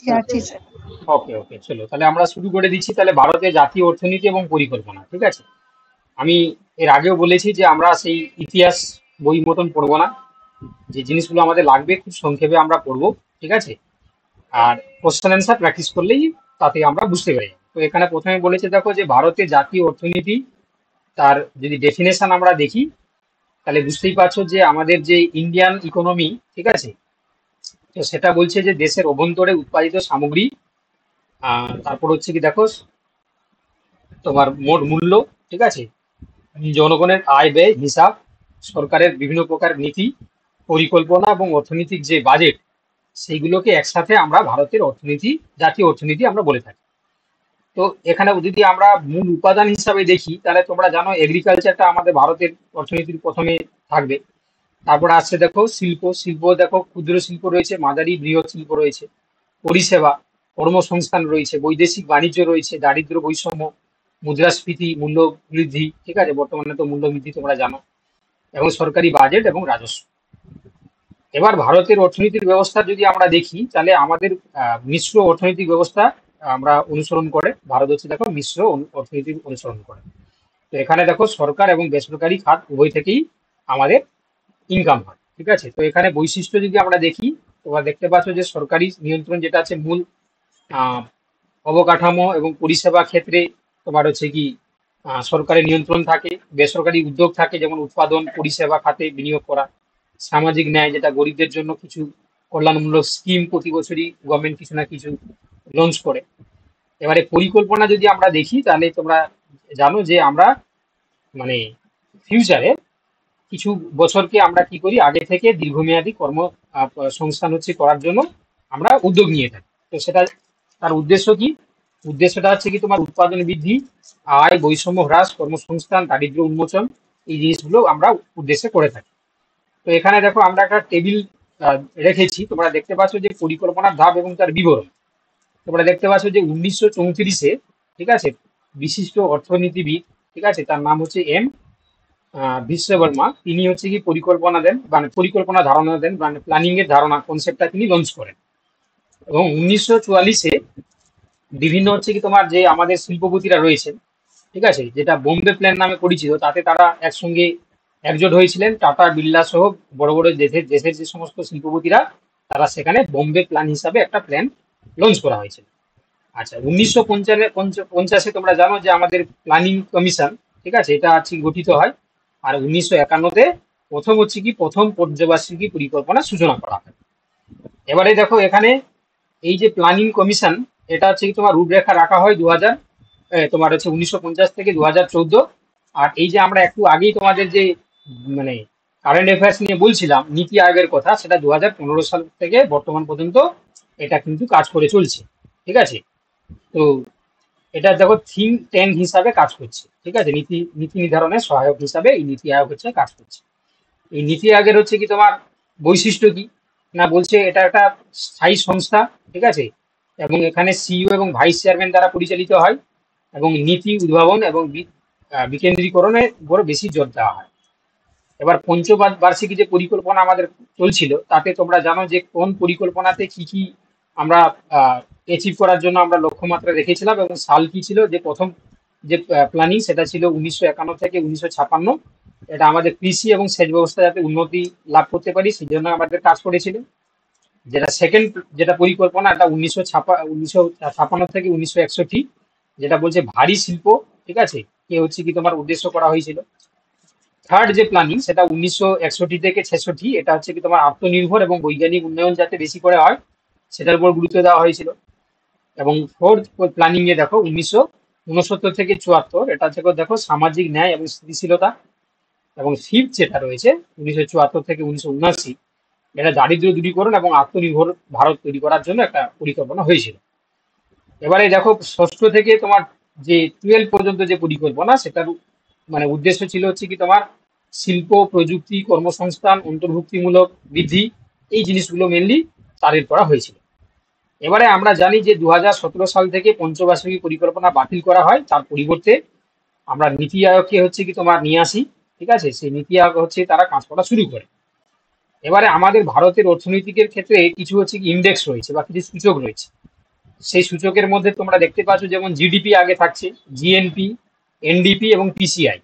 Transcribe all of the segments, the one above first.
ঠিক আছে স্যার। ওকে ওকে, চলো তাহলে আমরা শুরু করে দিচ্ছি। তাহলে ভারতের জাতীয় অর্থনীতি এবং পরিকল্পনা, ঠিক আছে। আমি এর আগেও বলেছি যে আমরা সেই ইতিহাস বই মতন পড়বো না, যে জিনিসগুলো আমাদের লাগবে খুব সংক্ষেপে আমরা পড়বো, ঠিক আছে। আর কোশ্চেন অ্যান্সার প্র্যাকটিস করলেই তাতে আমরা বুঝতে পারি। তো এখানে প্রথমে বলেছে দেখো যে ভারতের জাতীয় অর্থনীতি, তার যদি ডেফিনেশন আমরা দেখি তাহলে বুঝতেই পারছো যে আমাদের যে ইন্ডিয়ান ইকোনমি, ঠিক আছে, তো সেটা বলছে যে দেশের অভ্যন্তরে উৎপাদিত সামগ্রী, তারপর হচ্ছে কি দেখো তোমার মোট মূল্য, ঠিক আছে, জনগণের আয় ব্যয় হিসাব, সরকারের বিভিন্ন প্রকার নীতি পরিকল্পনা এবং অর্থনৈতিক যে বাজেট, সেইগুলোকে একসাথে আমরা ভারতের অর্থনীতি, জাতীয় অর্থনীতি আমরা বলে থাকি। তো এখানে যদি আমরা মূল উপাদান হিসাবে দেখি তাহলে তোমরা জানো এগ্রিকালচারটা আমাদের ভারতের অর্থনীতির প্রথমে থাকবে। তারপর আসছে দেখো শিল্প, শিল্প দেখো ক্ষুদ্র শিল্প রয়েছে, মাঝারি বৃহৎ শিল্প রয়েছে, পরিষেবা, কর্মসংস্থান রয়েছে, বৈদেশিক বাণিজ্য রয়েছে, দারিদ্র্য বৈষম্য, মুদ্রাস্ফীতি, মূল্য বৃদ্ধি, ঠিক আছে, বর্তমানে তো মূল্য বৃদ্ধি তোমরা জানো, এবং সরকারি বাজেট এবং রাজস্ব। এবার ভারতের অর্থনৈতিক ব্যবস্থা যদি আমরা দেখি তাহলে আমাদের মিশ্র অর্থনৈতিক ব্যবস্থা আমরা অনুসরণ করে। ভারত হচ্ছে দেখো মিশ্র অর্থনীতি অনুসরণ করে। তো এখানে দেখো সরকার এবং বেসরকারি খাত উভয় থেকেই আমাদের ইনকাম হয়, ঠিক আছে। তো এখানে বৈশিষ্ট্য যদি আমরা দেখি, তোমরা দেখতে পাচ্ছ যে সরকারি নিয়ন্ত্রণ যেটা আছে মূল আহ, অবকাঠামো এবং পরিষেবা ক্ষেত্রে তোমার হচ্ছে কি সরকারের নিয়ন্ত্রণ থাকে, বেসরকারি উদ্যোগ থাকে যেমন উৎপাদন পরিষেবা খাতে বিনিয়োগ করা, সামাজিক ন্যায় যেটা গরিবদের জন্য কিছু কল্যাণমূলক স্কিম প্রতি বছরই গভর্নমেন্ট কিছু না কিছু লঞ্চ করে। এবারে পরিকল্পনা যদি আমরা দেখি তাহলে তোমরা জানো যে আমরা মানে ফিউচারে কিছু বছরকে আমরা কি করি আগে থেকে দীর্ঘমেয়াদী সংস্থান হচ্ছে করার জন্য আমরা উদ্যোগ নিয়ে থাকি। তো সেটা তার উদ্দেশ্য কি? উদ্দেশ্যটা হচ্ছে কি তোমার উৎপাদন বৃদ্ধি, আয় বৈষম্য হ্রাস, কর্মসংস্থান, দারিদ্র্য উন্মোচন, এই জিনিসগুলো আমরা উদ্দেশ্যে করে থাকি। তো এখানে দেখো আমরা একটা টেবিল রেখেছি, তোমরা দেখতে পাচ্ছ যে পরিকল্পনার ধাপ এবং তার বিবরণ। তোমরা দেখতে পাচ্ছ যে 1934-এ, ঠিক আছে, বিশিষ্ট অর্থনীতিবিদ, ঠিক আছে, তার নাম হচ্ছে বিশ্ববর্মা, তিনি হচ্ছে কি পরিকল্পনা দেন, মানে পরিকল্পনা ধারণা দেন, মানে প্ল্যানিং এর ধারণা কনসেপ্টটা তিনি লঞ্চ করেন। এবং 1944-এ বিভিন্ন হচ্ছে কি তোমার যে আমাদের শিল্পপতিরা রয়েছেন, ঠিক আছে, যেটা বোম্বে প্ল্যান নামে পরিচিত, তাতে তারা একসঙ্গে একজোট হয়েছিলেন। টাটা বিড়লা সহ বড় বড় দেশের দেশের যে সমস্ত শিল্পপতিরা, তারা সেখানে বোম্বে প্ল্যান হিসাবে একটা প্ল্যান লঞ্চ করা হয়েছিল। আচ্ছা, 1950-এ তোমরা জানো যে আমাদের প্ল্যানিং কমিশন, ঠিক আছে, এটা হচ্ছে গঠিত হয়। আর 1951-তে প্রথম হচ্ছে কি প্রথম পর্যবার্ষিকী পরিকল্পনা সূচনা করা হয়। এবারে দেখো এখানে এই যে প্ল্যানিং কমিশন, এটা হচ্ছে কি তোমার রূপরেখা রাখা হয় 2000, তোমার হচ্ছে 1950 থেকে 2014। আর এই যে আমরা একটু আগেই তোমাদের যে মানে কারেন্ট অ্যাফেয়ার্স নিয়ে বলছিলাম নীতি আয়োগের কথা, সেটা 2015 সাল থেকে বর্তমান পর্যন্ত এটা কিন্তু কাজ করে চলছে, ঠিক আছে। তো এটা দেখো থিঙ্ক ট্যাঙ্ক হিসাবে কাজ করছে, ঠিক আছে, নীতি নীতি নির্ধারণের সহায়ক হিসাবে এই নীতি আয়োগ হচ্ছে কাজ করছে। এই নীতি আয়োগের হচ্ছে কি তোমার বৈশিষ্ট্য কি না, বলছে এটা একটা স্থায়ী সংস্থা, ঠিক আছে, এবং এখানে সিইও এবং ভাইস চেয়ারম্যান দ্বারা পরিচালিত হয়, এবং নীতি উদ্ভাবন এবং বিকেন্দ্রীকরণের উপর বেশি জোর দেওয়া হয়। এবার পঞ্চবার্ষিকী যে পরিকল্পনা আমাদের চলছিল, তাতে তোমরা জানো যে কোন পরিকল্পনাতে কি কি আমরা অ্যাচিভ করার জন্য আমরা লক্ষ্যমাত্রা রেখেছিলাম, এবং সাল কি ছিল যে প্রথম যে প্ল্যানিং, সেটা ছিল 1951 থেকে 1956। এটা আমাদের কৃষি এবং সেচ ব্যবস্থা যাতে উন্নতি লাভ করতে পারি সেই জন্য আমাদের কাজ করেছিল। যেটা সেকেন্ড যেটা পরিকল্পনা, এটা 1956 থেকে 1961, যেটা বলছে ভারী শিল্প, ঠিক আছে, কে হচ্ছে কি তোমার উদ্দেশ্য করা হয়েছিল। থার্ড যে প্ল্যানিং, সেটা 1961 থেকে 66, এটা হচ্ছে কি তোমার আত্মনির্ভর এবং বৈজ্ঞানিক উন্নয়ন যাতে বেশি করে হয় সেটার উপর গুরুত্ব দেওয়া হয়েছিল। এবং ফোর্থ প্ল্যানিং এ দেখো 1969 থেকে 74, এটা হচ্ছে দেখো সামাজিক ন্যায় এবং স্থিতিশীলতা। এবং ফিফথ যেটা রয়েছে 1974 থেকে 1979, এটা দারিদ্র্য দূরীকরণ এবং আত্মনির্ভর ভারত তৈরি করার জন্য একটা পরিকল্পনা হয়েছিল। এবারে দেখো ষষ্ঠ থেকে তোমার যে 12 পর্যন্ত যে পরিকল্পনা, সেটার মানে উদ্দেশ্য ছিল হচ্ছে কি তোমার শিল্প প্রযুক্তি কর্মসংস্থান অন্তর্ভুক্তিমূলক বৃদ্ধি, এই জিনিসগুলো মেনলি টার্গেট করা হয়েছিল। এবারে আমরা জানি যে 2017 সাল থেকে পঞ্চবার্ষিকী পরিকল্পনা বাতিল করা হয়, তার পরিবর্তে আমরা নীতি আয়োগকে হচ্ছে কি তোমার নিয়ে আসি, ঠিক আছে, সেই নীতি আয়োগ হচ্ছে তারা কাজ করা শুরু করে। এবারে আমাদের ভারতের অর্থনৈতিকের ক্ষেত্রে কিছু হচ্ছে কি ইন্ডেক্স রয়েছে বা কিছু সূচক রয়েছে। সেই সূচকের মধ্যে তোমরা দেখতে পাচ্ছ যেমন জিডিপি আগে থাকছে, জিএনপি, এনডিপি এবং পিসিআই।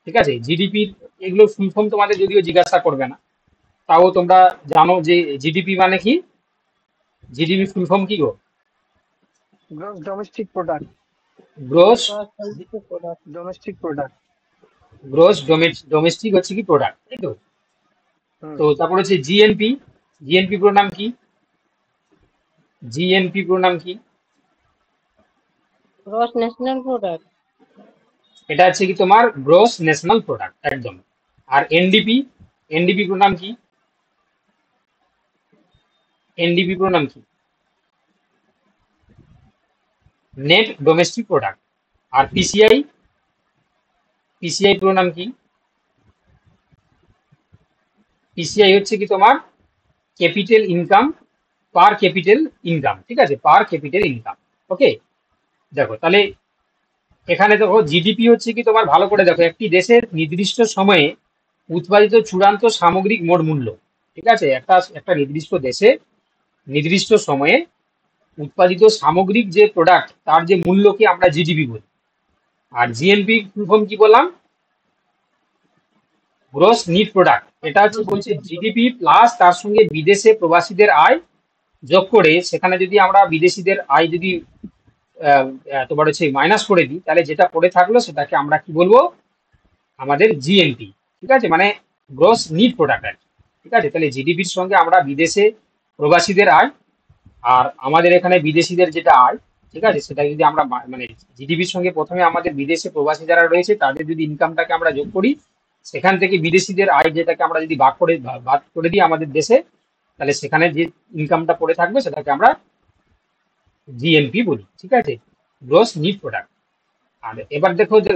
ঠিক আছে, জিডিপি এগুলো ফুল ফর্ম তোমাদের যদিও জিজ্ঞাসা করবে না, তাও তোমরা জানো যে জিডিপি মানে কি, জিডিপি ফুল ফর্ম কি গো? Gross domestic product. Gross, domestic product. Gross domestic হচ্ছে কি প্রোডাক্ট, তাই তো? তো তারপর হচ্ছে জিএনপি, জিএনপি পুরো নাম কি? জিএনপি পুরো নাম কি? Gross national product. এটা হচ্ছে কি তোমার গ্রোস ন্যাশনাল প্রোডাক্ট, একদম। আর এনডিপি, এনডিপি পুরো নাম কি? এনডিপি পুরো নাম কি? Net domestic product. আর পিসিআই, পিসিআই পুরো নাম কি? পিসিআই হচ্ছে কি তোমার capital income, per capital income. ঠিক আছে, পার ক্যাপিটাল ইনকাম। ওকে, দেখো তাহলে এখানে দেখো জিডিপি হচ্ছে কি তোমার, ভালো করে দেখো, একটি দেশের নির্দিষ্ট সময়ে উৎপাদিত চূড়ান্ত সামগ্রিক মোট মূল্য। ঠিক আছে, একটা একটা নির্দিষ্ট দেশে নির্দিষ্ট সময়ে উৎপাদিত সামগ্রিক যে প্রোডাক্ট তার যে মূল্যকে আমরা জিডিপি বলি। আর জিএনপি ফুল ফর্ম কি বললাম? Gross net product. এটা হচ্ছে বলছে জিডিপি প্লাস তার সঙ্গে বিদেশে প্রবাসীদের আয় যোগ করে, সেখানে যদি আমরা বিদেশিদের আয় যদি তোমার হচ্ছে মাইনাস করে দিই, তাহলে যেটা পড়ে থাকলো সেটাকে আমরা কি বলবো? আমাদের জিএনপি। ঠিক আছে, মানে গ্রোস নিট প্রোডাক্ট। ঠিক আছে, তাহলে জিডিপির সঙ্গে আমরা বিদেশে প্রবাসীদের আয় আর আমাদের এখানে বিদেশিদের যেটা আয়, ঠিক আছে, সেটা যদি আমরা মানে জিডিপির সঙ্গে প্রথমে আমাদের বিদেশে প্রবাসী যারা রয়েছে তাদের যদি ইনকামটাকে আমরা যোগ করি, সেখান থেকে বিদেশিদের আয় যেটাকে আমরা যদি বাদ করে দিই আমাদের দেশে, তাহলে সেখানে যে ইনকামটা পড়ে থাকবে সেটাকে আমরা জিএনপি বলি। ঠিক আছে, গ্রোস নিট প্রোডাক্ট। আর এবার দেখো যে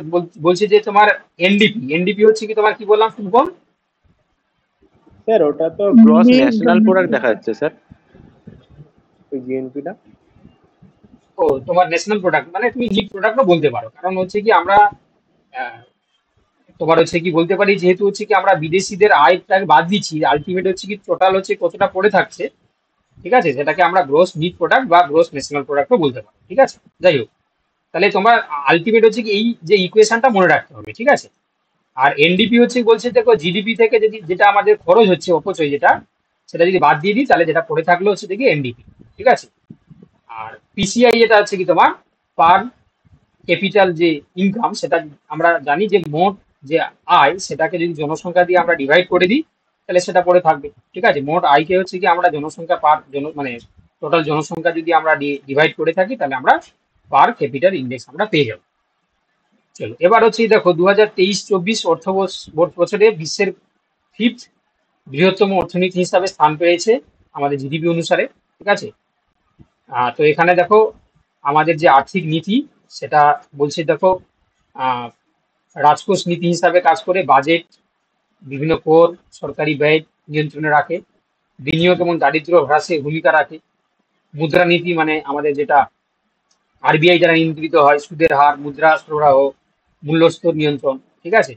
বলছে যে তোমার এনডিপি, এনডিপি হচ্ছে কি তোমার কি বললাম ফুল ফর্ম? স্যার ওটা তো গ্রস ন্যাশনাল প্রোডাক্ট দেখা যাচ্ছে স্যার, ওই জিএনপিটা। ও, তোমার ন্যাশনাল প্রোডাক্ট মানে তুমি নিট প্রোডাক্টও বলতে পারো, কারণ হচ্ছে কি আমরা আহ, তোমার হচ্ছে কি বলতে পারি, যেহেতু হচ্ছে কি আমরা বিদেশিদের আয়টাকে বাদ দিচ্ছি, আলটিমেট হচ্ছে কি টোটাল হচ্ছে কতটা পড়ে থাকছে। ঠিক আছে, সেটাকে আমরা গ্রোস নিট প্রোডাক্ট বা গ্রোস ন্যাশনাল প্রোডাক্টও বলতে পারি। ঠিক আছে, যাই হোক, তাহলে তোমার আলটিমেট হচ্ছে কি এই যে ইকুয়েশনটা মনে রাখতে হবে। ঠিক আছে, আর এনডিপি হচ্ছে বলছে দেখো জিডিপি থেকে যদি যেটা আমাদের খরচ হচ্ছে অপচয় যেটা, সেটা যদি বাদ দিয়ে দিই তাহলে যেটা পড়ে থাকলো হচ্ছে দেখি এনডিপি। ঠিক আছে, আর পিসিআই যেটা হচ্ছে কি তোমার পার ক্যাপিটাল যে ইনকাম, সেটা আমরা জানি যে মোট যে আয় সেটাকে যদি জনসংখ্যা দিয়ে আমরা ডিভাইড করে দিই তাহলে সেটা পড়ে থাকবে। ঠিক আছে, মোট আয়কে হচ্ছে কি আমরা জনসংখ্যা পার মানে টোটাল জনসংখ্যা যদি আমরা ডিভাইড করে থাকি তাহলে আমরা পার ক্যাপিটাল ইন্ডেক্স আমরা পেয়ে যাবো। চলো এবার হচ্ছে দেখো 2023-24 বছরে বিশ্বের ফিফথ বৃহত্তম অর্থনীতি হিসাবে স্থান পেয়েছে আমাদের জিডিপি অনুসারে। ঠিক আছে, তো এখানে দেখো আমাদের যে আর্থিক নীতি সেটা বলছে দেখো আহ, রাজকোষ নীতি হিসাবে কাজ করে, বাজেট, বিভিন্ন কর, সরকারি ব্যয় নিয়ন্ত্রণে রাখে, বিনিয়োগ এবং দারিদ্র্য হ্রাসে ভূমিকা রাখে, মুদ্রানীতি মানে আমাদের যেটা আরবিআই দ্বারা নিয়ন্ত্রিত হয়, সুদের হার, মুদ্রা সরবরাহ, মূল্যস্তর নিয়ন্ত্রণ। ঠিক আছে,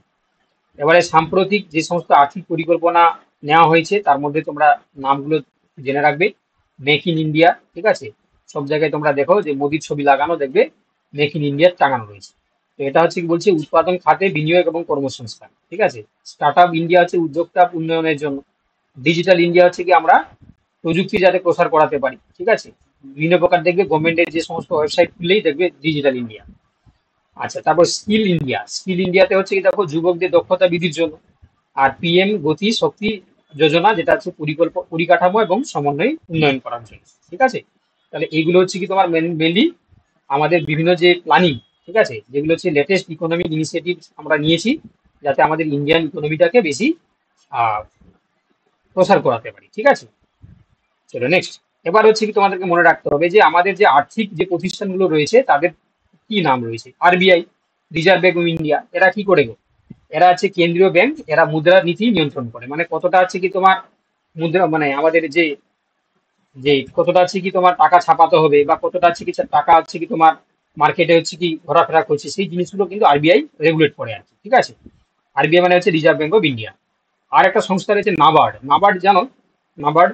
এবারে সাম্প্রতিক যে সমস্ত আর্থিক পরিকল্পনা নেওয়া হয়েছে তার মধ্যে তোমরা নামগুলো জেনে রাখবে। মেক ইন ইন্ডিয়া, ঠিক আছে, সব জায়গায় তোমরা দেখো যে মোদির ছবি লাগানো দেখবে মেক ইন ইন্ডিয়া টাঙানো রয়েছে। তো এটা হচ্ছে কি বলছে উৎপাদন খাতে বিনিয়োগ এবং কর্মসংস্থান। ঠিক আছে, স্টার্ট আপ ইন্ডিয়া হচ্ছে উদ্যোক্তা উন্নয়নের জন্য। ডিজিটাল ইন্ডিয়া হচ্ছে কি আমরা প্রযুক্তি যাতে প্রসার করাতে পারি। ঠিক আছে, বিভিন্ন প্রকার দেখবে গভর্নমেন্টের যে সমস্ত ওয়েবসাইট খুললেই দেখবে ডিজিটাল ইন্ডিয়া। আচ্ছা, তারপর স্কিল ইন্ডিয়া, স্কিল ইন্ডিয়াতে হচ্ছে কি দেখো যুবকদের দক্ষতা বৃদ্ধির জন্য। আর পিএম গতি শক্তি যোজনা যেটা হচ্ছে পরিকাঠামো এবং সমন্বয় উন্নয়ন করার জন্য। ঠিক আছে, তাহলে এইগুলো হচ্ছে কি তোমার মেনলি আমাদের বিভিন্ন যে প্ল্যানিং, ঠিক আছে, যেগুলো হচ্ছে লেটেস্ট ইকোনমিক ইনিশিয়েটিভ আমরা নিয়েছি যাতে আমাদের ইন্ডিয়ান ইকোনমিটাকে বেশি প্রসার করাতে পারি। ঠিক আছে, চলো নেক্সট। এবার হচ্ছে কি তোমাদেরকে মনে রাখতে হবে যে আমাদের যে আর্থিক যে প্রতিষ্ঠানগুলো রয়েছে তাদের কি নাম রয়েছে? RBI, reserve bank of India. এরা কি করে গো? এরা হচ্ছে কেন্দ্রীয় ব্যাংক, এরা মুদ্রা নীতি নিয়ন্ত্রণ করে, মানে কতটা হচ্ছে কি তোমার মুদ্রা মানে আমাদের যে যে কতটা হচ্ছে কি তোমার টাকা ছাপাতে হবে বা কতটা হচ্ছে কি টাকা হচ্ছে কি তোমার মার্কেটে হচ্ছে কি ঘোরাফেরা করছে, সেই জিনিসগুলো কিন্তু আরবিআই রেগুলেট করে আর কি। ঠিক আছে, আরবিআই মানে হচ্ছে রিজার্ভ ব্যাংক অফ ইন্ডিয়া। আর একটা সংস্থা রয়েছে নাবার্ড, নাবার্ড জানো? নাবার্ড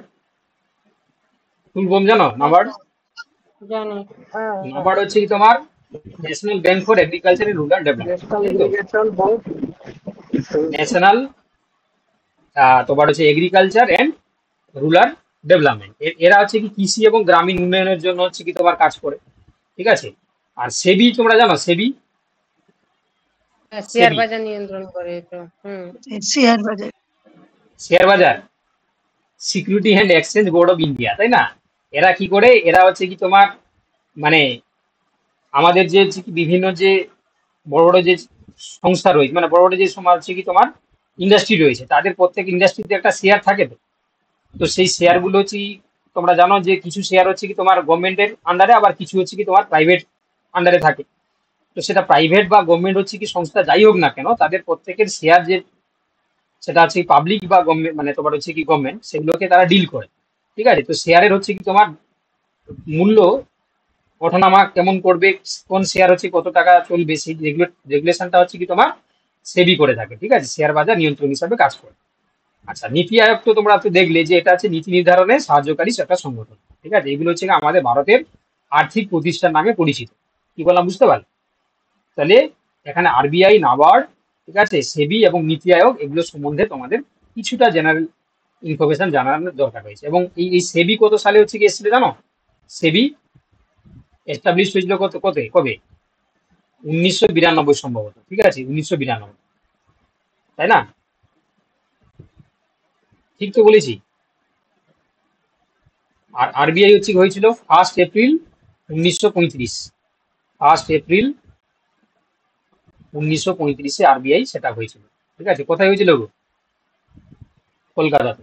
ফুল ফর্ম জানো নাবার্ড? জানি। হ্যাঁ নাবার্ড হচ্ছে কি তোমার national bank for agriculture and rural development, national তাই তো? Agricultural board. ন্যাশনাল তোমার হচ্ছে এগ্রিকালচার এন্ড রুরাল ডেভেলপমেন্ট, এরা হচ্ছে কি কৃষি এবং গ্রামীণ উন্নয়নের জন্য হচ্ছে কি তোমার কাজ করে, ঠিক আছে? আর সেবি তোমরা জানো, সেবি, শেয়ার সেবি বাজার নিয়ন্ত্রণ করে তো। শেয়ার বাজার। শেয়ার বাজার, security and exchange board of India, তাই না? এরা কি করে, এরা হচ্ছে কি তোমার মানে আমাদের যে হচ্ছে কি বিভিন্ন যে বড় বড় যে সংস্থা রয়েছে, মানে বড় বড় যে সমাজ হচ্ছে কি তোমার ইন্ডাস্ট্রি রয়েছে, তাদের প্রত্যেক ইন্ডাস্ট্রিতে একটা শেয়ার থাকে। তো তো সেই শেয়ার গুলো হচ্ছে কি, তোমরা জানো যে কিছু শেয়ার হচ্ছে কি তোমার গভর্নমেন্টের আন্ডারে, আবার কিছু হচ্ছে কি তোমার প্রাইভেট আন্ডারে থাকে। তো সেটা প্রাইভেট বা গভর্নমেন্ট হচ্ছে কি সংস্থা যাই হোক না কেন, তাদের প্রত্যেকের শেয়ার যে সেটা হচ্ছে পাবলিক বা গভর্নমেন্ট, মানে তোমার হচ্ছে কি গভর্নমেন্ট, সেগুলোকে তারা ডিল করে, ঠিক আছে? তো শেয়ারের হচ্ছে কি তোমার মূল্য ওঠানামা কেমন করবে, কোন শেয়ার হচ্ছে কত টাকা চলবে, সেই রেগুলেশনটা হচ্ছে কি তোমার সেবি করে থাকে, ঠিক আছে? শেয়ার বাজার নিয়ন্ত্রণ হিসাবে কাজ করে। আচ্ছা, নীতি আয়োগ তো তোমরা তো দেখলে যে এটা হচ্ছে নীতি নির্ধারণে সাহায্যকারী একটা সংগঠন, ঠিক আছে? এগুলো হচ্ছে আমাদের ভারতের আর্থিক প্রতিষ্ঠান নামে পরিচিত। কি বললাম বুঝতে পারলে? তাহলে এখানে আরবিআই, নাবার্ড, ঠিক আছে, সেবি এবং নীতি আয়োগ, এগুলো সম্বন্ধে তোমাদের কিছুটা জেনারেল ইনফরমেশন জানানোর দরকার রয়েছে। এবং এই সেবি কত সালে হচ্ছে কি এসেছিল জানো? সেবি এস্টাবলিশ হয়েছিল কবে? 1992 সম্ভবত, ঠিক আছে? 1992, তাই না? ঠিক তো বলেছি? আর আরবিআই হচ্ছে কি হয়েছিল 1 এপ্রিল 1935, 1 এপ্রিল 1935 আরবিআই সেটা হয়েছিল, ঠিক আছে? কোথায় হয়েছিল গো? কলকাতাতে,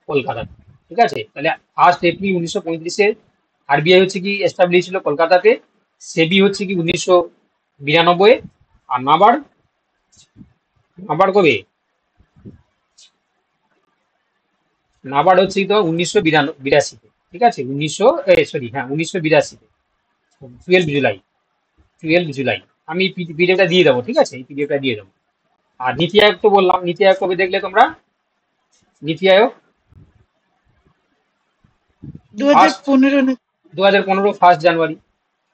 কলকাতাতে, ঠিক আছে? তাহলে 1 এপ্রিল 1935 আরবিআই হচ্ছে কি এস্টাবলিশ ছিল কলকাতাতে, সেবি হচ্ছে কি 1992, আর নাবার্ড, নাবার্ড কবে? নাবার্ড হচ্ছে কি তোমার 1982, ঠিক আছে? 1982, 12 জুলাই, 12 জুলাই। আমি পিডিএফটা দিয়ে দেবো, ঠিক আছে? এই পিডিএফটা দিয়ে দেবো। আর নীতি আয়োগ তো বললাম, নীতি আয়োগ কবে দেখলে তোমরা? নীতি আয়োগ 2015 না 2015, 1 জানুয়ারি,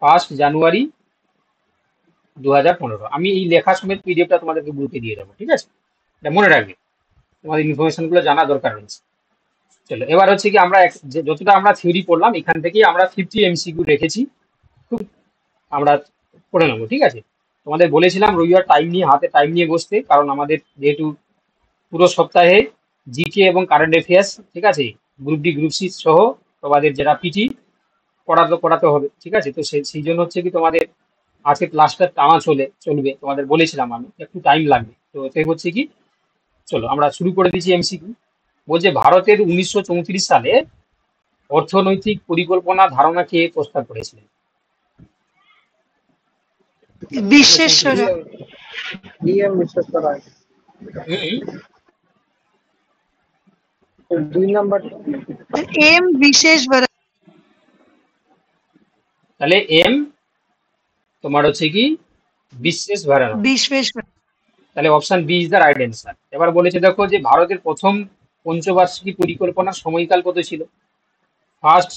1 জানুয়ারি 2015। আমি এই লেখা সমেত পিডিএফটা তোমাদেরকে গ্রুপে দিয়ে দেবো, ঠিক আছে? এটা মনে রাখবে, তোমাদের ইনফরমেশন গুলো জানা দরকার রয়েছে। চলো, এবার হচ্ছে কি আমরা যতটা আমরা থিওরি পড়লাম, এখান থেকে আমরা 50 এমসিকিউ রেখেছি, খুব আমরা পড়ে নেবো, ঠিক আছে? তোমাদের বলেছিলাম রবিবার টাইম নিয়ে, হাতে টাইম নিয়ে বসতে, কারণ আমাদের যেহেতু পুরো সপ্তাহে জিকে এবং কারেন্ট অ্যাফেয়ার্স, ঠিক আছে, গ্রুপ ডি গ্রুপ সি সহ তোমাদের যেটা পিটি করাতে হবে, ঠিক আছে? তো সেই জন্য হচ্ছে কি তোমাদের আজকে ক্লাসটা টানা চলবে, তোমাদের বলেছিলাম আমি, একটু টাইম লাগবে। তো এতে হচ্ছে কি, চলো আমরা শুরু করে দিচ্ছি এমসিকিউ। বলছে ভারতের 1934 সালে অর্থনৈতিক পরিকল্পনা ধারণা কে প্রস্তাব করেছিলেন? বিশ্বেশ্বরা। ডিএম বিশ্বেশ্বরায়। হুম, 2 নাম্বার। এম বিশ্বেশ্বরা। তাহলে এম তোমার হচ্ছে কি বিশ্বেশ্বরায়। বিশ্বেশ্বরা। তাহলে option B is the right answer. এবার বলেছে দেখো যে ভারতের প্রথম পঞ্চবার্ষিকী পরিকল্পনার সময়কাল কত ছিল? ফার্স্ট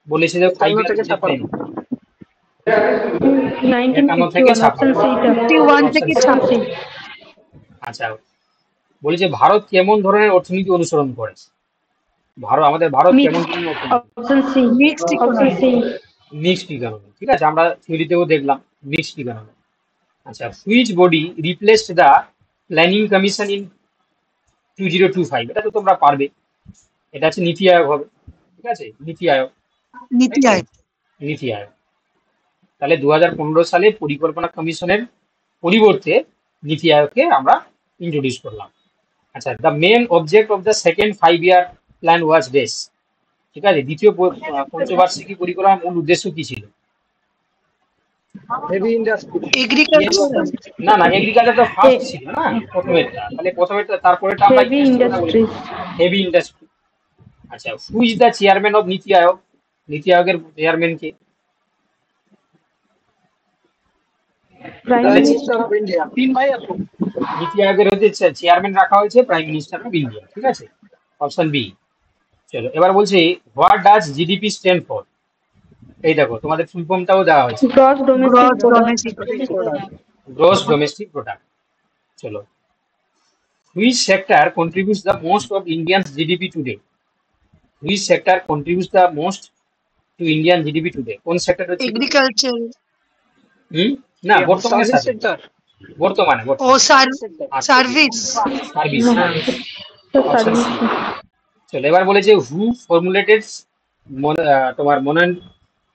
বলেছে যে 5 51 ইয়ার থেকে প্রজেক্ট প্ল্যান, 51 থেকে 1951 অপশন 56। সিটা। 51 অপশন থেকে সি। 56। আচ্ছা, বলেছে ভারত কেমন ধরনের অর্থনীতি অনুসরণ করে? ভারত কেমন মিক্সড। ধরনের অর্থনীতি? Option C. Mixed option economy. C. Mixed economy, ঠিক আছে? আমরা থিওরিতেও দেখলাম মিক্সড ইকোনমি। আচ্ছা, which body replaced the planning commission in 2025? এটা তো তোমরা পারবে, এটা হচ্ছে নীতি আয়োগ হবে, ঠিক আছে? নীতি আয়োগ, তাই নীতি তো? আয়োগ। নীতি আয়োগ। তাহলে 2015 সালে পরিকল্পনা কমিশনের পরিবর্তে নীতি আয়োগকে আমরা ইন্ট্রোডিউস করলাম। আচ্ছা, the main object of the second 5 year plan was this, ঠিক আছে? দ্বিতীয় পঞ্চবার্ষিকী পরিকল্পনার মূল উদ্দেশ্য কি ছিল? Heavy industry. এগ্রিকালচার। না না, এগ্রিকালচার তো ফার্স্ট ছিল না, প্রথমেরটা। তাহলে প্রথমেরটা, তারপরেটা আমরা হেভি ইন্ডাস্ট্রির কথা বলি, ইন্ডাস্ট্রিজ। Heavy industry. আচ্ছা, who is the chairman of NITI Aayog? NITI আয়োগের চেয়ারম্যান কে? প্রাইম প্রাইম তাহলে মিনিস্টার অফ ইন্ডিয়া। 3 ভাই আছে। নীতি আয়োগের হচ্ছে চেয়ারম্যান রাখা হয়েছে প্রাইম মিনিস্টার অফ ইন্ডিয়া, ঠিক আছে? Option B. চলো এবার বলছি what does GDP stand for. এই দেখো তোমাদের ফুল ফর্মটাও দেওয়া হয়েছে, gross domestic Gross product. domestic product. Gross domestic product. চলো which sector contributes the most of Indian GDP today. Which sector contributes the most to Indian GDP today. কোন sector হচ্ছে কি? Agriculture. হুম, না বর্তমানে সার্ভিস সাথে সেক্টর। বর্তমানে Oh, আচ্ছা, service. Service. তো অপশন সার্ভিস। সি। চলো এবার বলেছে হু ফর্মুলেটেড তোমার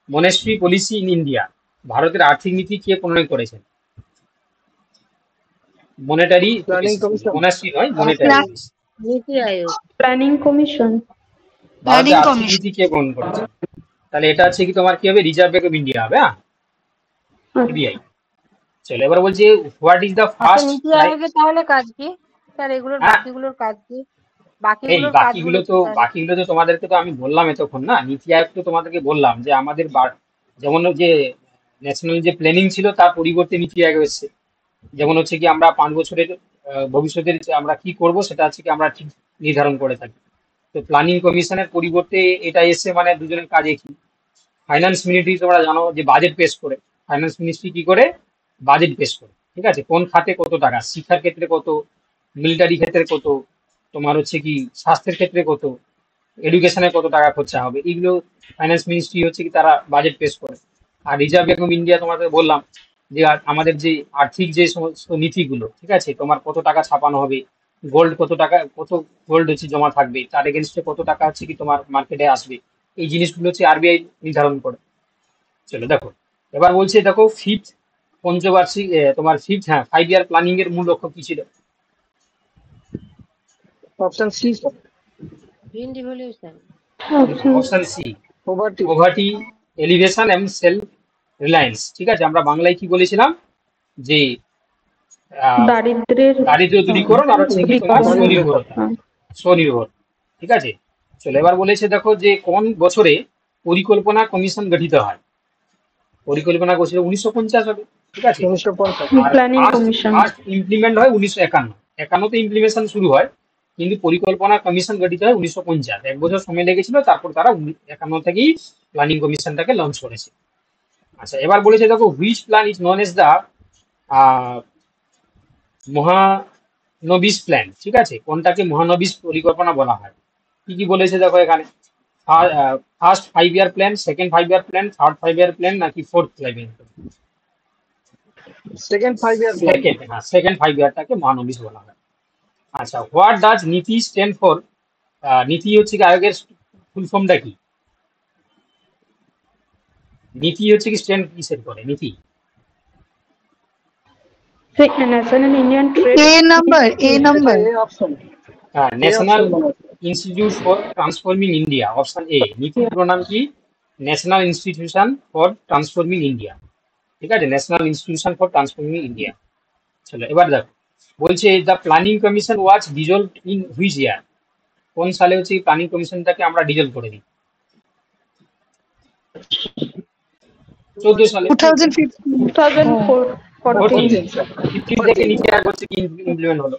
মনেস্ট্রি পলিসি ইন ইন্ডিয়া। ভারতের আর্থিক নীতি কে প্রণয়ন করেছেন? মনেটারি Planning Commission. মনাস্ট্রি নয়, মনেটারি Plan- policy. NITI Aayog. Planning commission. ভারতের Planning আর্থিক Commission. নীতি কে প্রণয়ন করেছে? তাহলে এটা হচ্ছে কি তোমার কি হবে? রিজার্ভ ব্যাংক অফ ইন্ডিয়া হবে। হ্যাঁ, আরবিআই। চলো এবার বলছে হোয়াট ইজ দ্য আচ্ছা, ফার্স্ট নীতি আয়োগের তাহলে কাজ কি স্যার? এগুলোর হ্যাঁ। বাকিগুলোর কাজ কি? এই বাকিগুলোর বাকিগুলো কাজগুলো তো কি স্যার? বাকিগুলো তো তোমাদেরকে তো আমি বললাম এতক্ষণ না, নীতি আয়োগ তো তোমাদেরকে বললাম যে আমাদের যেমন যে ন্যাশনাল যে প্ল্যানিং ছিল তার পরিবর্তে নীতি আয়োগ এসেছে। যেমন হচ্ছে কি আমরা 5 বছরের ভবিষ্যতের যে আমরা কি করব সেটা হচ্ছে কি আমরা ঠিক নির্ধারণ করে থাকি। তো প্ল্যানিং কমিশনের পরিবর্তে এটা এসে মানে দুজনের কাজ একই। ফাইন্যান্স মিনিস্ট্রি তোমরা জানো যে বাজেট পেশ করে। ফাইন্যান্স মিনিস্ট্রি কি করে? বাজেট পেশ করে, ঠিক আছে? কোন খাতে কত টাকা, শিক্ষার ক্ষেত্রে কত, মিলিটারি ক্ষেত্রে কত, তোমার হচ্ছে কি স্বাস্থ্যের ক্ষেত্রে কত, এডুকেশনে কত টাকা খরচা হবে, এগুলো ফাইন্যান্স মিনিস্ট্রি হচ্ছে কি তারা বাজেট পেশ করে। আর রিজার্ভ ব্যাংক অফ ইন্ডিয়া তোমাদের বললাম যে আমাদের যে আর্থিক যে সমস্ত নীতিগুলো, ঠিক আছে, তোমার কত টাকা ছাপানো হবে, কত গোল্ড হচ্ছে জমা থাকবে, তার এগেনস্টে কত টাকা হচ্ছে কি তোমার মার্কেটে আসবে, এই জিনিসগুলো হচ্ছে আরবিআই নির্ধারণ করে। চলো দেখো এবার বলছে দেখো ফিফথ পঞ্চবার্ষিক তোমার ফিফথ 5 ইয়ার প্ল্যানিং এর মূল লক্ষ্য কি ছিল? Option C sir, green revolution. Option C poverty. Poverty alleviation and self reliance. ঠিক আছে, আমরা বাংলায় কি বলেছিলাম যে দারিদ্র্যের দারিদ্র্য দূরীকরণ আর হচ্ছে কি তোমার দূরীকরণ। স্বনির্ভরতা, হ্যাঁ। স্বনির্ভর। ঠিক আছে, চলো এবার বলেছে দেখো যে কোন বছরে পরিকল্পনা কমিশন গঠিত হয়। পরিকল্পনা কমিশন 1950 হবে। ঠিক আছে, 1950। Are planning commission. First implement হয় 1951। 51তে ইমপ্লিমেশন শুরু হয়, কিন্তু পরিকল্পনা কমিশন গঠিত হয় 1950। 1 বছর সময় লেগেছিল, তারপর তারা 51 থেকেই প্ল্যানিং কমিশনটাকে লঞ্চ করেছে। আচ্ছা এবার বলেছে দেখো which plan is known as the Mahalanobis plan. ঠিক আছে, কোনটাকে মহানবিশ পরিকল্পনা বলা হয়? কি কি বলেছে দেখো এখানে। First 5 year plan, second 5 year plan, third 5 year plan, নাকি fourth 5 year plan? Second 5 year plan. Second 5 ইয়ারটাকে মহানবিশ বলা হয়। আচ্ছা what does NITI stand for. NITI হচ্ছে কি আয়োগের ফুল ফর্মটা কি? নীতি হচ্ছে কি স্ট্যান্ড কিসের করে নীতি? National Indian trade. A number. A option. National institute for transforming India, option A. নীতির পুরো নাম কি? National institution for transforming India. ঠিক আছে, national institution for transforming India. চলো এবার দেখো বলছে the planning commission was dissolved in which year. কোন সালে হচ্ছে প্ল্যানিং কমিশনটাকে আমরা ডিজলভ করে দিই? 14 সালে। 2015. 2014। 15 থেকে নীতি আয়োগ হচ্ছে কি ইমপ্লিমেন্ট হলো।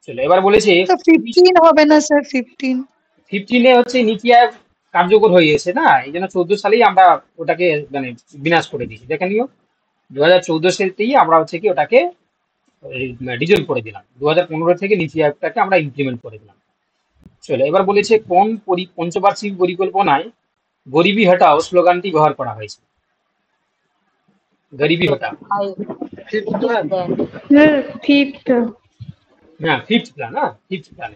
চলো এবার বলেছে তো 15 হবে না স্যার, 15। 15-এ হচ্ছে নীতি আয়োগ কার্যকর হয়ে গেছে না, এই জন্য 14 সালেই আমরা ওটাকে মানে বিনাশ করে দিয়েছি। দেখে নিও 2014 সালেতেই আমরা হচ্ছে কি ওটাকে ডিজলভ করে দিলাম। 2015 থেকে নীতি আয়োগটাকে আমরা ইমপ্লিমেন্ট করে দিলাম। চলো এবার বলেছে কোন পঞ্চবার্ষিক পরিকল্পনায় গরিবি হটাও স্লোগানটি ব্যবহার করা হয়েছে? গরিবি হটাও। Fifth plan. ফিফথ। হ্যাঁ ফিফথ প্ল্যান। ফিফথ প্ল্যান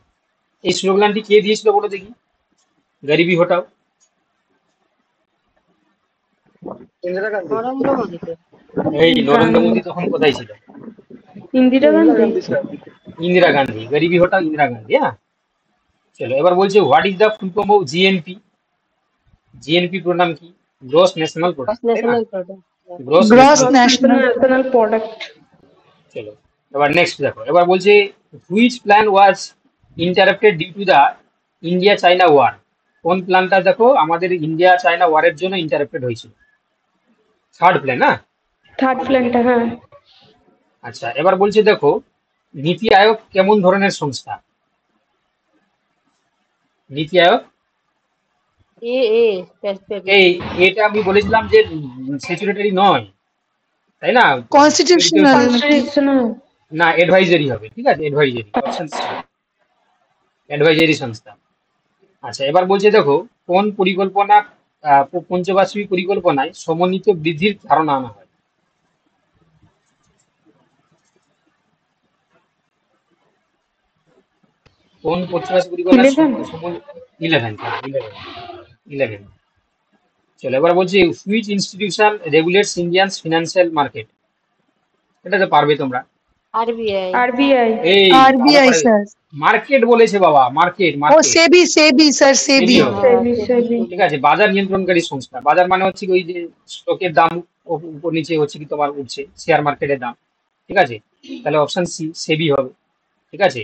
এই স্লোগানটি কে দিয়েছিল বলো দেখি? গরিবি হটাও। ইন্দিরা গান্ধী। নরেন্দ্র মোদী। এই নরেন্দ্র মোদী তখন কোথায় ছিল? ইন্দিরা গান্ধী। স্যার। ইন্দিরা গান্ধী। গরিবি হটাও ইন্দিরা গান্ধী। হ্যাঁ, চলো এবার বলছে what is the full form of GNP. GNP পুরো নাম কি? Gross national product. National product. Gross Gross national. National product. চলো এবার নেক্সট দেখো, এবার বলছে which plan was interrupted due to the India China war. কোন প্ল্যানটা দেখো আমাদের ইন্ডিয়া চাইনা ওয়ারের জন্য ইন্টারাপ্টেড হয়েছিল? Third plan. থার্ড প্ল্যানটা। হ্যাঁ। আচ্ছা এবার বলছে দেখো নীতি আয়োগ কেমন ধরনের সংস্থা? নীতি আয়োগ এ এ প্যাসিফিক। এই এটা আমি বলেছিলাম যে স্ট্যাচুরেটরি নয়, তাই না? Constitutional নাকি? কনস্টিটিউশনাল। না, অ্যাডভাইজারি হবে, ঠিক আছে, অ্যাডভাইজারি, অপশন সি, অ্যাডভাইজারি সংস্থা। আচ্ছা, এবার বলছে দেখো, কোন পরিকল্পনা পঞ্চবার্ষিক পরিকল্পনায় সমন্বিত বৃদ্ধির ধারণা আনা হয়? কোন পঞ্চবার্ষিক পরিকল্পনায় 11। 11, হ্যাঁ 11, 11। চলো, এবার বলছি which institution regulates Indians financial market? এটা তো পারবে তোমরা। আরবিআই। আরবিআই। এই ভালো RBI করে, স্যার। মার্কেট বলেছে বাবা, মার্কেট ও মার্কেট সেবি স্যার, সেবি সেবি। হবে। সেবি সেবি। ঠিক আছে, বাজার নিয়ন্ত্রণকারী সংস্থা। বাজার মানে হচ্ছে কি ওই যে স্টকের দাম উপর নিচে হচ্ছে কি তোমার উঠছে, শেয়ার মার্কেটের দাম। ঠিক আছে, তাহলে অপশন সি সেবি হবে। ঠিক আছে,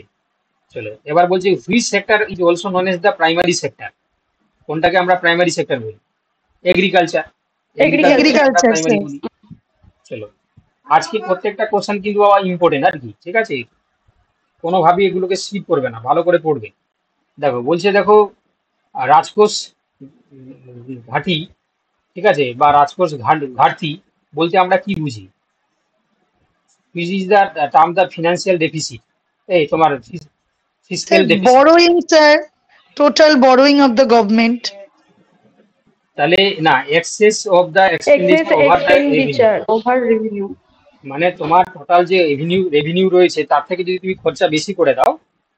চলো এবার বলছি which sector is also non as the primary sector? কোনটাকে আমরা প্রাইমারি সেক্টর বলি? এগ্রিকালচার। এগ্রিকালচারকে আমরা এগ্রিকালচার প্রাইমারি স্যার। বলি। চলো, আজকে প্রত্যেকটা কোশ্চেন কিন্তু বাবা ইম্পর্টেন্ট আর কি, ঠিক আছে, কোনোভাবেই এগুলোকে স্কিপ করবে না, ভালো করে পড়বে। দেখো বলছে, দেখো রাজকোষ ঘাঁটি, ঠিক আছে, বা রাজকোষ ঘাটতি বলতে আমরা কি বুঝি? Which is the term the financial deficit, এই তোমার fiscal sir deficit. borrowing sir, total borrowing of the government. তাহলে না, excess of the excess expenditure over the revenue, expenditure over revenue. মানে তোমার টোটাল যে রেভিনিউ রয়েছে তার থেকে যদি তুমি খরচা বেশি করে দাও,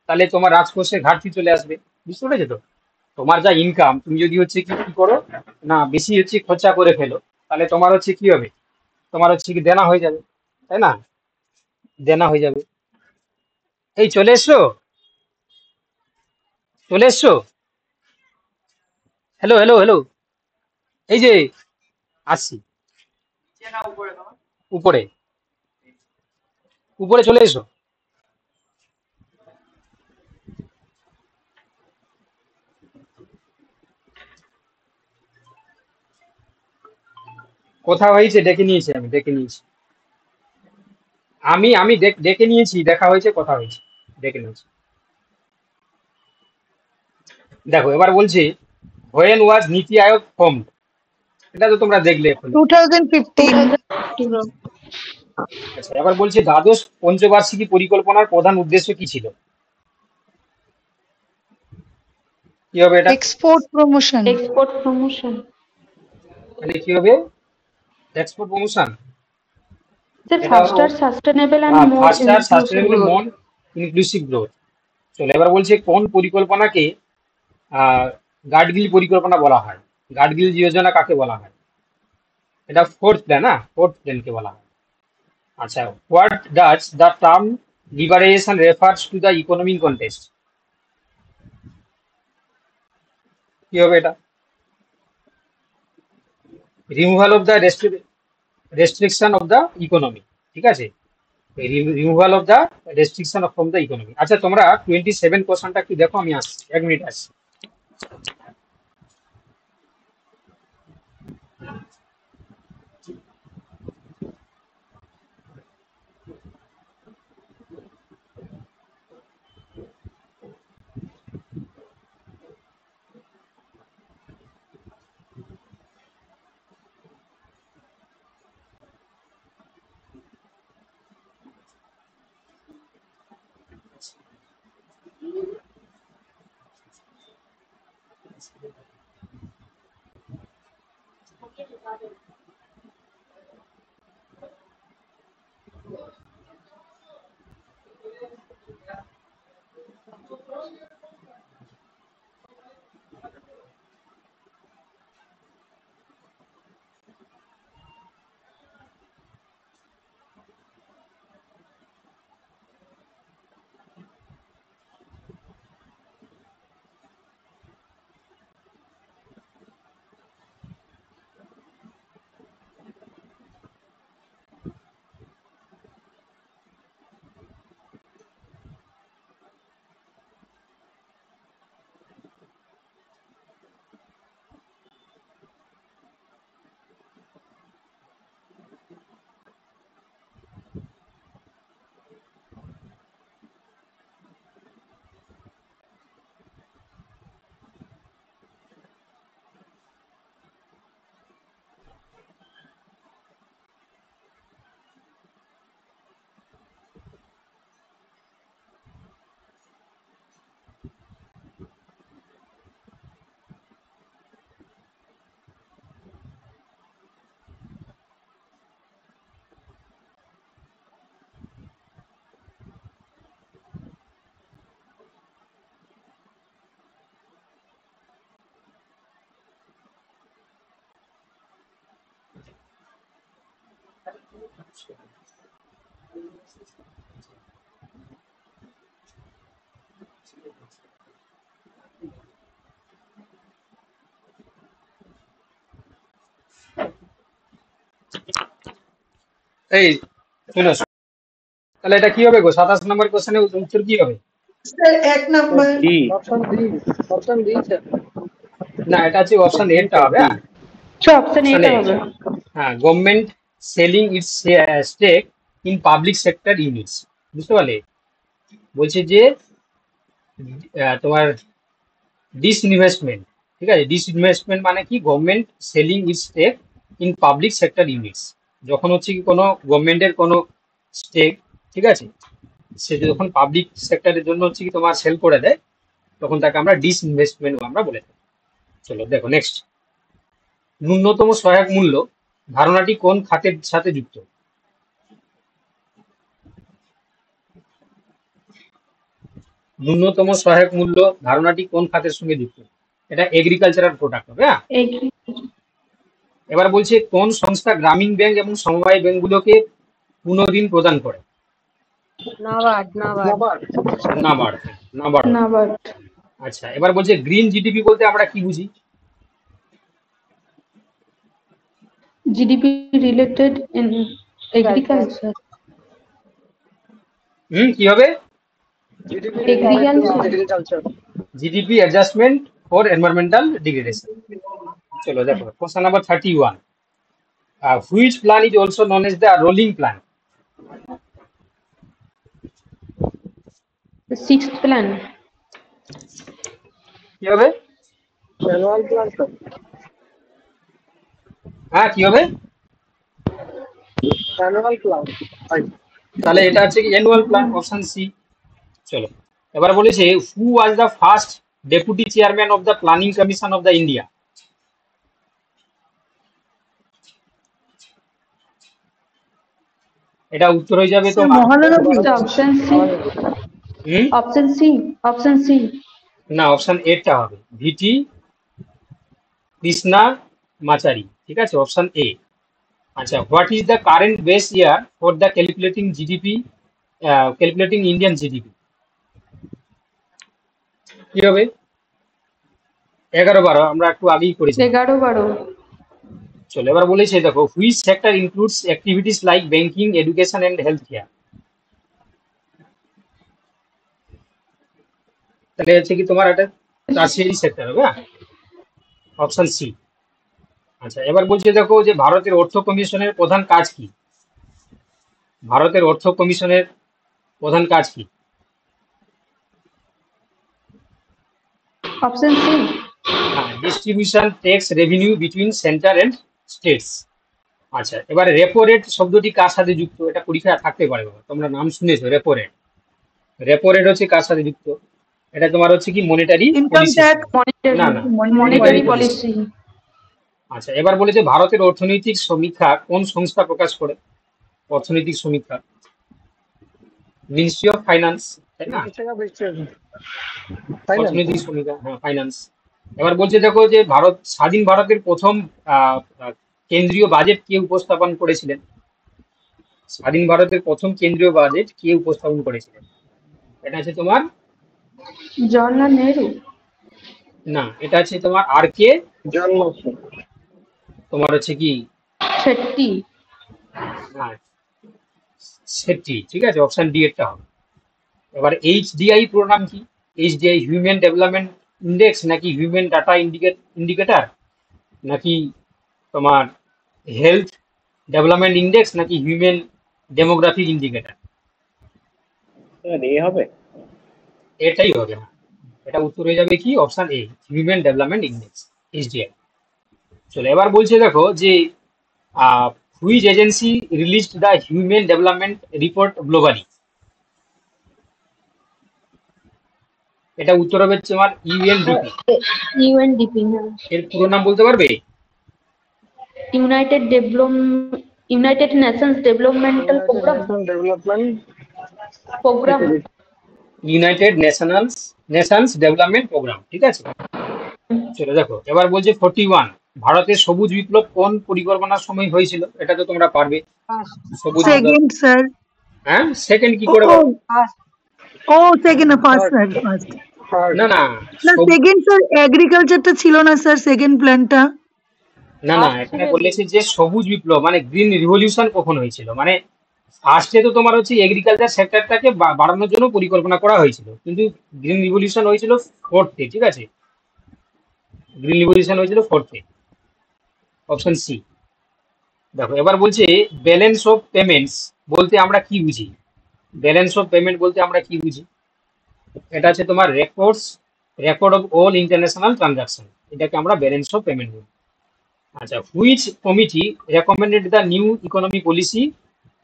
তাহলে তোমার রাজকোষে ঘাটতি চলে আসবে। বুঝতে পেরেছো তো? তোমার যা ইনকাম, তুমি যদি হচ্ছে কি কি করো না, বেশি হচ্ছে খরচা করে ফেলো, তাহলে তোমার হচ্ছে কি হবে, তোমার হচ্ছে কি দেনা হয়ে যাবে, তাই না? দেনা হয়ে যাবে। এই চলে এসছো, চলে এসছো, হ্যালো হ্যালো হ্যালো, এই যে আসছি, উপরে উপরে চলে এসো। কথা হয়েছে, ডেকে নিয়েছি, আমি ডেকে নিয়েছি, আমি ডেকে নিয়েছি, দেখা হয়েছে, কথা হয়েছে, ডেকে নিয়েছি। দেখো এবার বলছে হোয়েন ওয়াজ নীতি আয়োগ ফর্মড? এটা তো তোমরা দেখলে এখন। 2015। 2015। আচ্ছা, এবার বলছে দ্বাদশ পঞ্চবার্ষিকী পরিকল্পনার প্রধান উদ্দেশ্য কি ছিল? কি হবে এটা? Export promotion. Export promotion. মানে কি হবে? Export promotion. স্যার এটা ফাস্টার sustainable and more ফাস্টার inclusive sustainable growth. মন ইনক্লুসিভ গ্রোথ। চলো এবার বলছে কোন পরিকল্পনাকে গাডগিল পরিকল্পনা বলা হয়? গাডগিল যোজনা কাকে বলা হয়? এটা ফোর্থ প্ল্যান, না, ফোর্থ প্ল্যানকে বলা হয়। আচ্ছা, what does the term liberalisation refers to the economic context? কি হবে এটা? Removal of the restriction of the economy, ঠিক আছে, removal of the restriction from the economy. আচ্ছা, তোমরা 27 কোশ্চেনটা একটু দেখো, আমি আসছি, 1 মিনিট আসছি। এই শোনো, তাহলে এটা কি হবে গো? 27 নম্বর কোশ্চেনের উত্তর কি হবে? Sir 1 number. D. Option D. Option D sir. না, এটা হচ্ছে অপশন এ টা হবে। হ্যাঁ, অপশন অপশন এটা এ। হবে। হ্যাঁ, government selling its stake in public sector units. বুঝতে পারলে? বলছে যে তোমার ডিসইনভেস্টমেন্ট, ঠিক আছে? ডিসইনভেস্টমেন্ট মানে কি? Government selling its stake in public sector units. যখন হচ্ছে কি কোনো গভর্নমেন্টের কোনো স্টেক, ঠিক আছে, সে যখন পাবলিক সেক্টরের জন্য হচ্ছে কি তোমার সেল করে দেয়, তখন তাকে আমরা ডিসইনভেস্টমেন্ট আমরা বলে থাকি। চলো দেখো নেক্সট। ন্যূনতম সহায়ক মূল্য ধারণাটি কোন খাতের সাথে যুক্ত? ন্যূনতম সহায়ক মূল্য ধারণাটি কোন খাতের সঙ্গে যুক্ত? এটা এগ্রিকালচারাল প্রোডাক্ট হবে। হ্যাঁ, এবার বলছে কোন সংস্থা গ্রামীণ ব্যাংক এবং সমবায় ব্যাংকগুলোকে পুনঃঋণ প্রদান করে? নাবার্ড নাবার্ড নাবার্ড। নাবার্ড। নাবার্ড। নাবার্ড। আচ্ছা, এবার বলছে গ্রিন জিডিপি বলতে আমরা কি বুঝি? GDP related in agriculture. কি হবে? GDP Agriculture. Agriculture. GDP adjustment for environmental degradation. চলো দেখো question number 31। Which plan is also non as the rolling plan? Sixth plan. কি হবে? Annual plan sir. হ্যাঁ, কি হবে? Annual plan. তাহলে এটা হচ্ছে কি অ্যানুয়াল প্ল্যান, অপশন সি। চলো এবার বলেছে who was the first deputy chairman of the planning commission of the India? এটা উত্তর হয়ে যাবে স্যার তোমার মহানবী। Option C. Hmm option C. Option C. না, অপশন এ টা হবে ভিটি কৃষ্ণা মাচারি। ঠিক আছে, অপশন এ। আচ্ছা, what is the current base year for the calculating GDP, calculating Indian GDP? কি হবে? 11-12 আমরা একটু আগেই করেছি। 11-12। চলো এবার বলেছে দেখো which sector includes activities like banking, education and health care? তাহলে হচ্ছে কি তোমার এটা টার্সিয়ারি সেক্টর হবে। Option C. আচ্ছা, এবার বলছে দেখো যে ভারতের অর্থ কমিশনের প্রধান কাজ কি? ভারতের অর্থ কমিশনের প্রধান কাজ কি? Option C. Distribution tax revenue between centre and states. আচ্ছা, এবার রেপো রেট শব্দটি কার সাথে যুক্ত? এটা পরীক্ষায় থাকতে পারে বাবা, তোমরা নাম শুনেছো রেপো রেট। রেপো রেট হচ্ছে কার সাথে যুক্ত? এটা তোমার হচ্ছে কি মনিটারি ইনকাম পলিসি। ট্যাক্স। না না, মনিটারি পলিসি। আচ্ছা, এবার বলেছে ভারতের অর্থনৈতিক সমীক্ষা কোন সংস্থা প্রকাশ করে? অর্থনৈতিক সমীক্ষা মিনিস্ট্রি অফ ফাইন্যান্স, তাই না? অর্থনৈতিক সমীক্ষা, হ্যাঁ, ফাইন্যান্স। এবার বলছে দেখো যে স্বাধীন ভারতের প্রথম কেন্দ্রীয় বাজেট কে উপস্থাপন করেছিলেন? স্বাধীন ভারতের প্রথম কেন্দ্রীয় বাজেট কে উপস্থাপন করেছিলেন? এটা হচ্ছে তোমার জওহরলাল নেহরু। না, এটা হচ্ছে তোমার আর কে জন্ম। তোমার হচ্ছে কি শেট্টি। সেটি। ঠিক আছে, অপশন ডি এরটা হবে। এবার এইচডিআই পুরো নাম কি? এইচডিআই হিউম্যান ডেভেলপমেন্ট ইন্ডেক্স নাকি হিউম্যান ডাটা ইন্ডিকেটর নাকি তোমার হেলথ ডেভেলপমেন্ট ইন্ডেক্স নাকি হিউম্যান ডেমোগ্রাফিক ইন্ডিকেটর? এ হবে। এটাই হবে। এটা উত্তর হয়ে যাবে কি option A, human development index, HDI. চলো এবার বলছে দেখো যে which agency released the human development report globally? এটা উত্তর হবে তোমার ইউএনডিপি। ইউএনডিপি। এর পুরো নাম বলতে পারবে? United Nations developmental programme. Development programme. United Nations development programme. ঠিক আছে, চলো দেখো এবার বলছে 41 ভারতের সবুজ বিপ্লব কোন পরিকল্পনার সময় হয়েছিল? এটা তো তোমরা পারবে। First, সবুজ বিপ্লব, Second, sir. হ্যাঁ সেকেন্ড কি Oh, করে বলো? oh, first, oh, second, first, Third. sir, first. Third. না না না, সেকেন্ড স্যার এগ্রিকালচারটা ছিল না স্যার, সেকেন্ড প্ল্যানটা। না না, first এখানে ছিল বলেছে যে সবুজ বিপ্লব মানে গ্রিন রিভলিউশন কখন হয়েছিল, মানে ফার্স্টে তো তোমার হচ্ছে এগ্রিকালচার সেক্টরটাকে বাড়ানোর জন্য পরিকল্পনা করা হয়েছিল, কিন্তু গ্রিন রিভলিউশন হয়েছিল ফোর্থে, ঠিক আছে? গ্রিন রিভলিউশন হয়েছিল ফোর্থে, অপশন সি। দেখো এবার বলছে ব্যালেন্স অফ পেমেন্টস বলতে আমরা কি বুঝি? ব্যালেন্স অফ পেমেন্ট বলতে আমরা কি বুঝি? এটা আছে তোমার record of all international transaction, এটাকে আমরা ব্যালেন্স অফ পেমেন্ট বলি। আচ্ছা, which committee recommended the new economy policy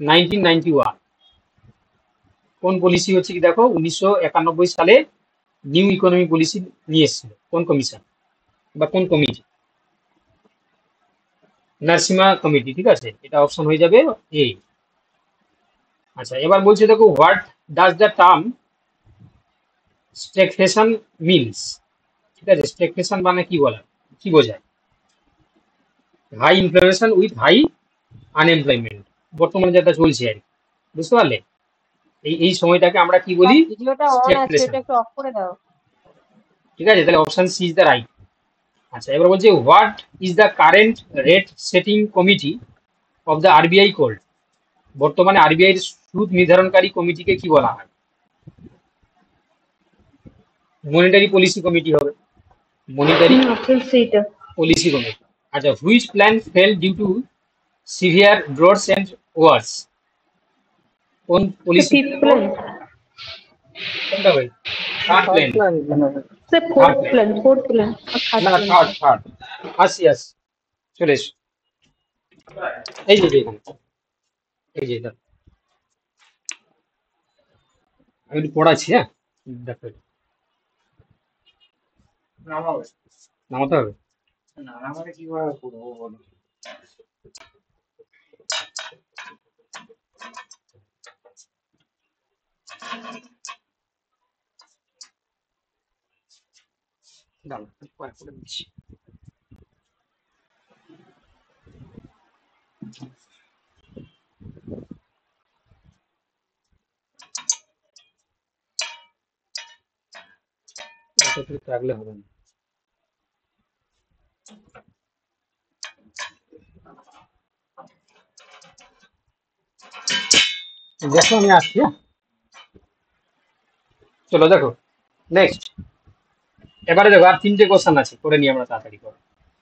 1991? কোন পলিসি হচ্ছে কি দেখো 1991 সালে নিউ ইকোনমি পলিসি নিয়ে এসেছিল কোন কমিশন বা কোন কমিটি? নারসিমা কমিটি, ঠিক আছে, এটা অপশন হয়ে যাবে এ। আচ্ছা এবার বলছে দেখো what does the term stagflation means? ঠিক আছে, স্ট্যাগফ্লেশন মানে কি বলা, কি বোঝায়? High inflation with high unemployment, বর্তমানে যেটা চলছে আর কি, বুঝতে পারলে? এই সময়টাকে আমরা কি বলি? ভিডিওটা অন আছে, স্ট্যাগফ্লেশন, এটা একটু অফ করে দাও। ঠিক আছে, তাহলে option C is the right. আচ্ছা এবার বলছে what is the current rate setting committee of the RBI called? বর্তমানে আরবিআই এর সুদ নির্ধারণকারী কমিটিকে কি বলা হয়? মনিটারি পলিসি কমিটি হবে, মনিটারি অপশন সিটা। Policy committee. আচ্ছা, which plan failed due to severe droughts and wars? কোন পলিসি? ফিফথ প্ল্যান, কোনটা ভাই? Third plan? Plan sir fourth plan, fourth plan না থার্ড। আসি চলে এসো, এই যে এখানে, এই যে দেখো আমি একটু পড়াচ্ছি, হ্যাঁ দেখো নামাতে হবে। দাঁড়াও, পরে করে দিচ্ছি। এটা একটু রাখলে হবে না। দেখো আমি আসছি, হ্যাঁ চলো দেখো নেক্সট। এবারে দেখো আর তিনটে কোশ্চেন আছে, করে নিই আমরা তাড়াতাড়ি করে।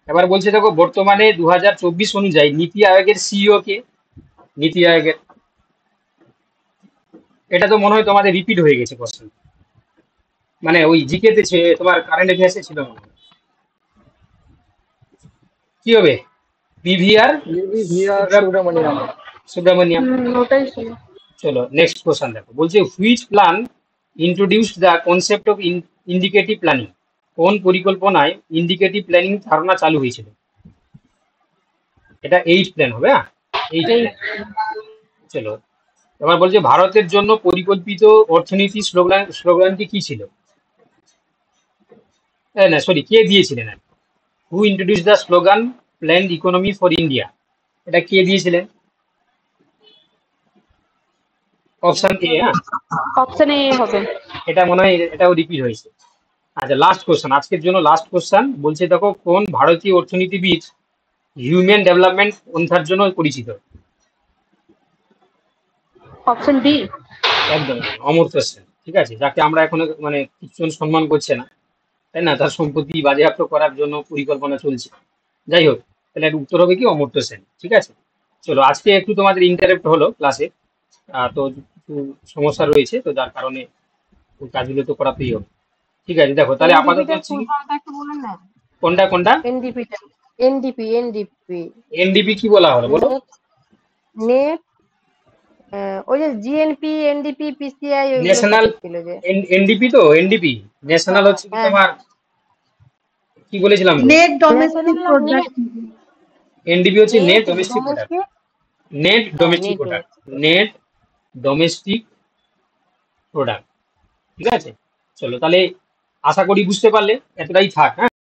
এবার বলছে দেখো বর্তমানে 2024 অনুযায়ী নীতি আয়োগের সিইও কে? নীতি আয়োগের, এটা তো মনে হয় তোমাদের রিপিট হয়ে গেছে কোশ্চেন, মানে ওই জিকে তে তোমার কারেন্ট অ্যাফেয়ার্সে ছিল মনে হয়। কি হবে? পিভিআর সুব্রমণিয়াম। সুব্রমণিয়াম। ওটাই ছিল। চলো নেক্সট কোশ্চেন দেখো, বলছে which plan introduced the concept of indicative planning? কোন পরিকল্পনায় ইন্ডিকেটিভ প্ল্যানিং ধারণা চালু হয়েছিল? এটা 8 প্ল্যান হবে, হ্যাঁ 8 প্ল্যান। চলো এবার বলছে ভারতের জন্য পরিকল্পিত অর্থনীতি স্লোগানটি কি ছিল? না সরি, কে দিয়েছিলেন? হু introduce the slogan planned economy for India? এটা কে দিয়েছিলেন? অপশন এ, হ্যাঁ অপশন এ হবে। এটা মনে হয় এটাও রিপিট হয়েছে। আচ্ছা লাস্ট কোশ্চেন, আজকের জন্য লাস্ট কোশ্চেন, বলছে দেখো কোন ভারতীয় অর্থনীতিবিদ হিউম্যান ডেভেলপমেন্ট পন্থার জন্য পরিচিত? Option B. একদম অমর্ত্য সেন, ঠিক আছে, যাকে আমরা এখন মানে কিছুজন সম্মান করছে না, তাই না, তার সম্পত্তি বাজেয়াপ্ত করার জন্য পরিকল্পনা চলছে। যাই হোক, তাহলে এর উত্তর হবে কি অমর্ত্য সেন, ঠিক আছে। চলো আজকে একটু তোমাদের ইন্টারাপ্ট হলো ক্লাসে, তো একটু সমস্যা রয়েছে, তো যার কারণে ওই কাজগুলো তো করাতেই হবে, ঠিক আছে। দেখো তাহলে আপাতত এনডিপিটার হচ্ছে ফুল কি- ফর্মটা একটু বলুন না। কোনটা এনডিপিটা, এনডিপি এনডিপি কি বলা হলো বলো? নেট, ওই যে জিএনপি, এনডিপি, পিসিআই, ওইগুলো ন্যাশনাল ছিল যে। এনডিপি, তো এনডিপি ন্যাশনাল হচ্ছে কি হ্যাঁ। তোমার, কি বলেছিলাম? Net domestic national product. NDP হচ্ছে net domestic product, net domestic product, net domestic product, ঠিক আছে। চলো তাহলে আশা করি বুঝতে পারলে, এতটাই থাক, হ্যাঁ।